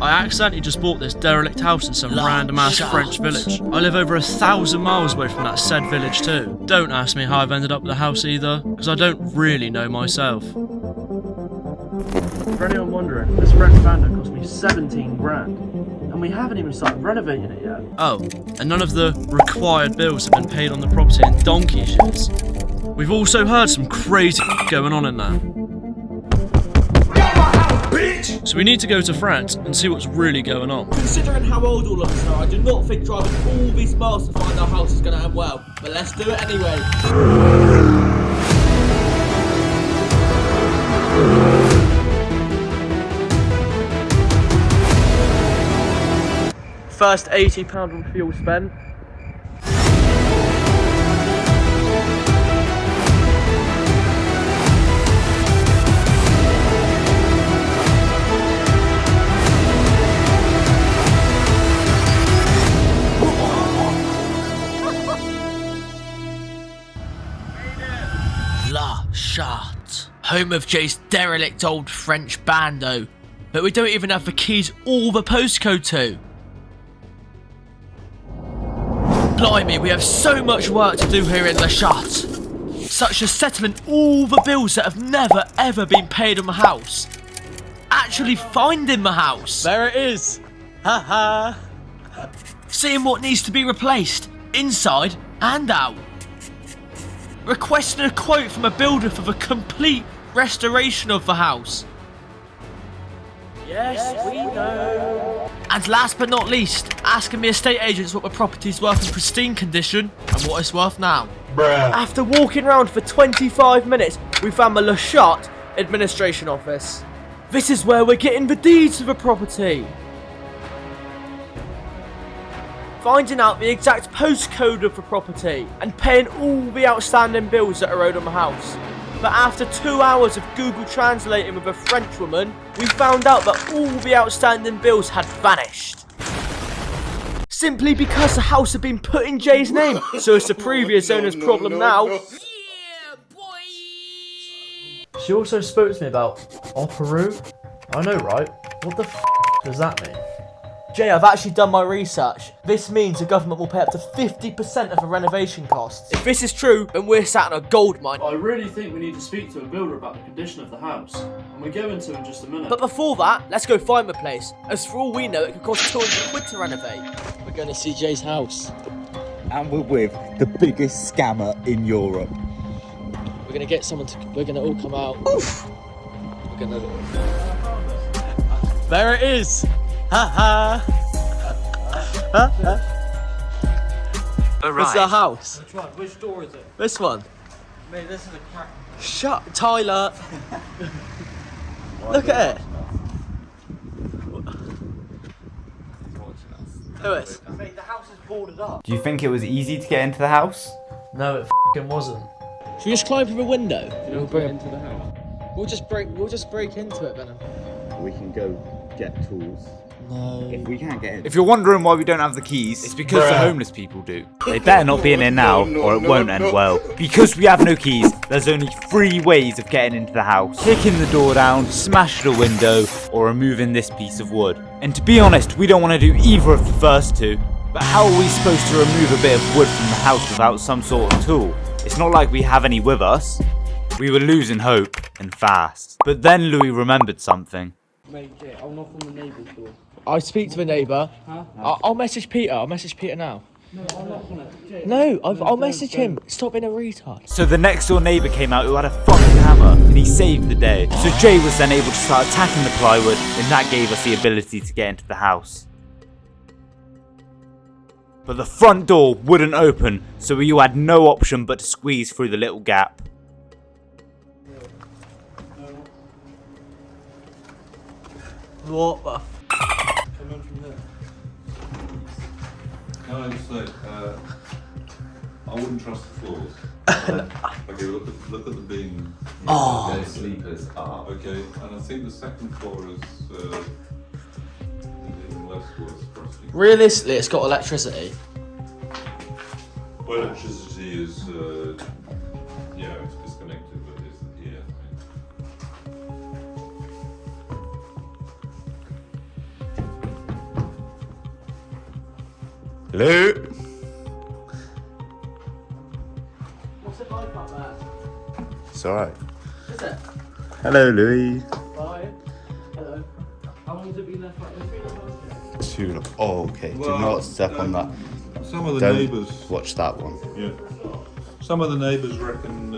I accidentally just bought this derelict house in some random ass French village. I live over 1,000 miles away from that said village too. Don't ask me how I've ended up with the house either, because I don't really know myself. For anyone wondering, this French bando cost me 17 grand, and we haven't even started renovating it yet. Oh, and none of the required bills have been paid on the property in donkey years. We've also heard some crazy going on in there. So we need to go to France and see what's really going on. Considering how old all of us are, I do not think driving all these miles to find our house is going to end well. But let's do it anyway. First £80 on fuel spent. La Charte, home of Jay's derelict old French bando, but we don't even have the keys or the postcode to. Blimey, we have so much work to do here in La Charte, such as settling all the bills that have never ever been paid on the house, actually finding the house. There it is, haha. Seeing what needs to be replaced, inside and out. Requesting a quote from a builder for the complete restoration of the house. Yes, we know. And last but not least, asking the estate agents what the property's worth in pristine condition and what it's worth now. Bruh. After walking around for 25 minutes, we found the La Charte administration office. This is where we're getting the deeds of the property. Finding out the exact postcode of the property and paying all the outstanding bills that are owed on the house. But after 2 hours of Google translating with a French woman, we found out that all the outstanding bills had vanished. Simply because the house had been put in Jay's name, so it's the previous owner's problem now. Yeah, boy. She also spoke to me about Peru. I know, right? What the f does that mean? Jay, I've actually done my research. This means the government will pay up to 50% of the renovation costs. If this is true, then we're sat in a gold mine. I really think we need to speak to a builder about the condition of the house, and we're going to in just a minute. But before that, let's go find the place. As for all we know, it could cost 200 quid to renovate. We're going to see Jay's house. And we're with the biggest scammer in Europe. We're going to get someone to... We're going to all come out. Oof. We're going to... There it is! Ha ha! This is the house. Which one? Which door is it? This one. Mate, this is a crack. Shut, Tyler. Look at it. Lewis. Mate, the house is boarded up. Do you think it was easy to get into the house? No, it f***ing wasn't. Should we just climb through the window? We'll bring it into the house. We'll just break into it, Venom. We can go get tools. No. If we can't get in. If you're wondering why we don't have the keys, it's because the homeless people do. They better not be in here now, or it won't end well. Because we have no keys, there's only 3 ways of getting into the house. Kicking the door down, smashing the window, or removing this piece of wood. And to be honest, we don't want to do either of the first two. But how are we supposed to remove a bit of wood from the house without some sort of tool? It's not like we have any with us. We were losing hope, and fast. But then Louis remembered something. Mate, Jay, I'll knock on the neighbour's door. I'll speak to the neighbour. Huh? I'll message Peter. I'll message Peter now. No, I'll knock on it. Jay, No, I'll message him. Stop being a retard. So the next door neighbour came out who had a fucking hammer, and he saved the day. So Jay was then able to start attacking the plywood, and that gave us the ability to get into the house. But the front door wouldn't open, so we had no option but to squeeze through the little gap. What the f***? come on from there. Can I just say, I wouldn't trust the floors. Okay, look at the beam. Oh. Where sleepers are. Okay, and I think the second floor is less worse trusting. Realistically, it's got electricity. Well, electricity is, yeah, it's disconnected, but it's here. Hello. What's it like up there? It's alright. Is it? Hello, Louis. Bye. Hello. How long has it been left like this? Oh, okay. Do not step on that. Some of the Don't neighbours. watch that one. Yeah. Some of the neighbours reckon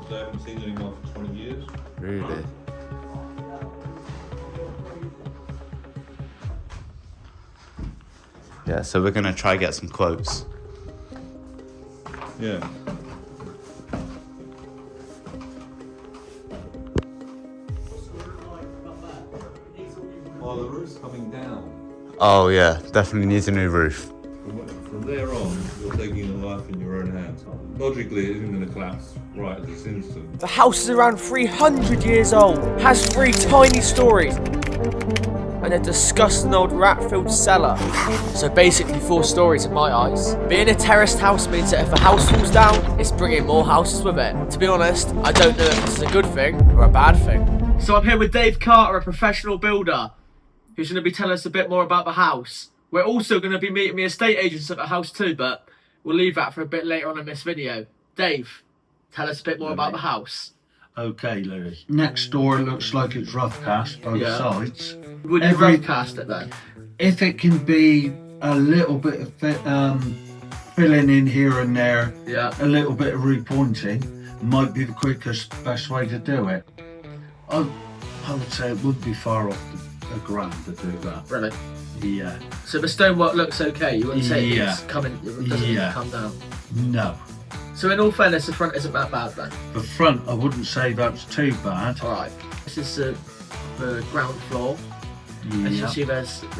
they haven't seen anyone for 20 years. Really? Yeah, so we're gonna try get some quotes. Yeah. Oh, the roof's coming down. Oh yeah, definitely needs a new roof. From there on, you're taking the life in your own hands. Logically, it isn't going to collapse right at this instant. The house is around 300 years old, has 3 tiny stories, and a disgusting old rat-filled cellar. So basically 4 stories in my eyes. Being a terraced house means that if a house falls down, it's bringing more houses with it. To be honest, I don't know if this is a good thing or a bad thing. So I'm here with Dave Carter, a professional builder, who's going to be telling us a bit more about the house. We're also going to be meeting the estate agents at the house too, but we'll leave that for a bit later on in this video. Dave, tell us a bit more about the house. Okay, Louis. Next door looks like it's rough cast both sides. Would you rough cast it then? If it can be a little bit of filling in here and there, a little bit of repointing, might be the quickest, best way to do it. I would say it would be far off a grand to do that. Really? Yeah. So the stonework looks okay. You wouldn't say Yeah. it's coming. It doesn't need to come down. No. So in all fairness, the front isn't that bad then. The front, I wouldn't say that's too bad. All right. This is the ground floor. As you Yeah. see,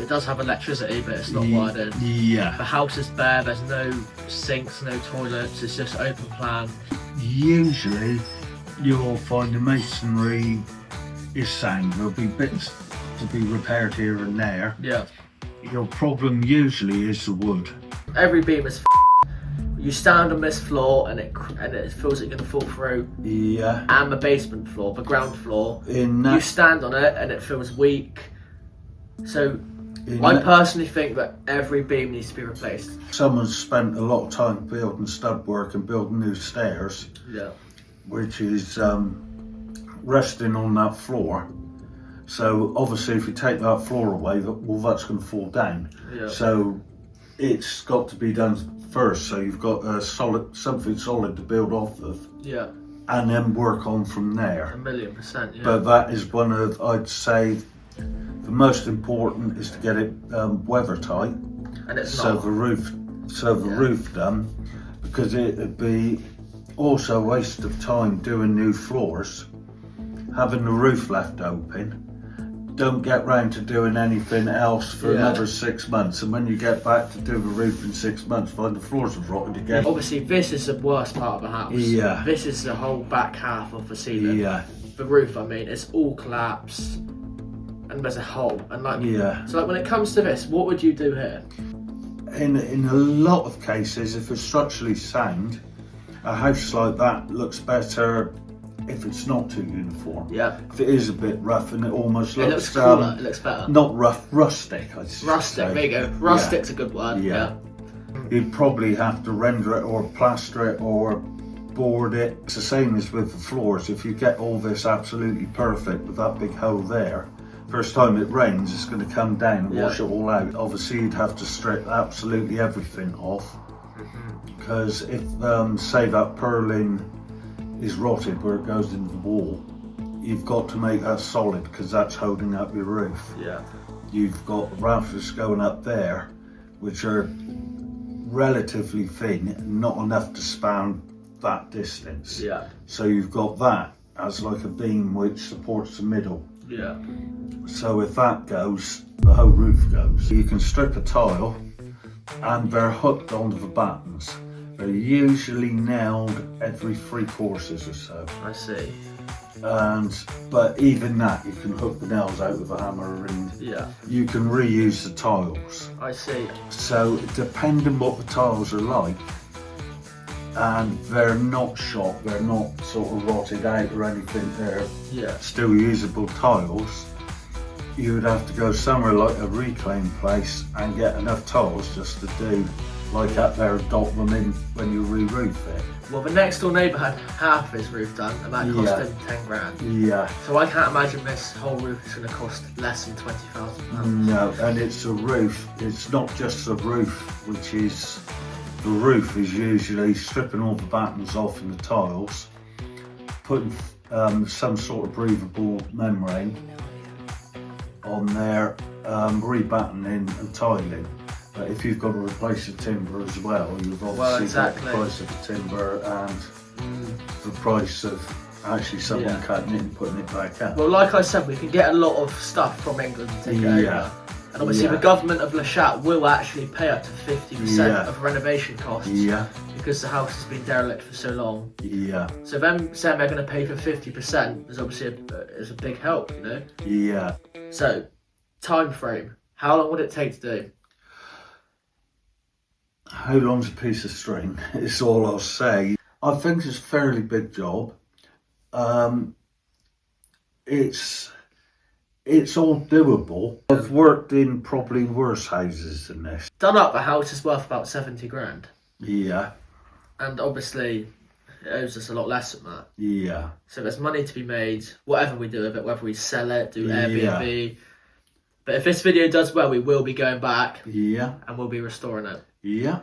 it does have electricity, but it's not wired in. Yeah. The house is bare. There's no sinks, no toilets. It's just open plan. Usually, you'll find the masonry is sound. There'll be bits to be repaired here and there. Yeah. Your problem usually is the wood. Every beam is. You stand on this floor and it feels like you're gonna fall through. Yeah. And the basement floor, the ground floor. In You that, stand on it and it feels weak. So in I that- personally think that every beam needs to be replaced. someone's spent a lot of time building stud work and building new stairs, Yeah. which is resting on that floor. So obviously, if you take that floor away, that's going to fall down. Yeah. So it's got to be done first. So you've got something solid to build off of, Yeah. and then work on from there. 1,000,000%. Yeah. But that is one of, I'd say, the most important is to get it weather tight. and it's So not. the roof done, because it'd be also a waste of time doing new floors, having the roof left open. Don't get round to doing anything else for another 6 months, and when you get back to do the roof in 6 months, find the floors have rotted again. Obviously, this is the worst part of the house. Yeah. This is the whole back half of the ceiling. Yeah, The roof, I mean, it's all collapsed, and there's a hole. And like, yeah. so like when it comes to this, what would you do here? In a lot of cases, if it's structurally sound, a house like that looks better if it's not too uniform. Yeah. If it is a bit rough and it almost It looks, looks cooler. It looks better. not rough, rustic. I'd say. Rustic. There you go. Rustic's a good word. Yeah. You'd probably have to render it or plaster it or board it. It's the same as with the floors. If you get all this absolutely perfect with that big hole there, first time it rains, it's going to come down and wash it all out. Obviously, you'd have to strip absolutely everything off, because if, say, that purlin is rotted where it goes into the wall, you've got to make that solid, because that's holding up your roof. Yeah. You've got rafters going up there, which are relatively thin, not enough to span that distance. Yeah. So you've got that as like a beam which supports the middle. Yeah. So if that goes, the whole roof goes. You can strip a tile and they're hooked onto the battens. They're usually nailed every 3 courses or so. I see. But even that, you can hook the nails out with a hammer and Yeah. you can reuse the tiles. I see. So depending what the tiles are like, and they're not shot, they're not sort of rotted out or anything, they're still usable tiles, you would have to go somewhere like a reclaim place and get enough tiles just to do like up there, dot them in when you re-roof it. Well, the next door neighbour had half of his roof done, and that cost him 10 grand. Yeah. So I can't imagine this whole roof is going to cost less than £20,000. No, and it's a roof. It's not just a roof, which is, the roof is usually stripping all the battens off and the tiles, putting some sort of breathable membrane on there, rebattening and tiling. But if you've got to replace the timber as well, you've obviously got the price of the timber and the price of actually someone cutting it and putting it back up. Well, like I said, we can get a lot of stuff from England and take it over. And obviously the government of Le Chat will actually pay up to 50% of renovation costs because the house has been derelict for so long. Yeah. So them saying they're going to pay for 50% is obviously is a big help, you know? Yeah. So, time frame. How long would it take to do? How long's a piece of string? It's all I'll say. I think it's a fairly big job. It's all doable. I've worked in probably worse houses than this. Done up, the house is worth about 70 grand. Yeah. And obviously, it owes us a lot less than that. Yeah. So there's money to be made, whatever we do with it, whether we sell it, do Airbnb. But if this video does well, we will be going back and we'll be restoring it. Yeah.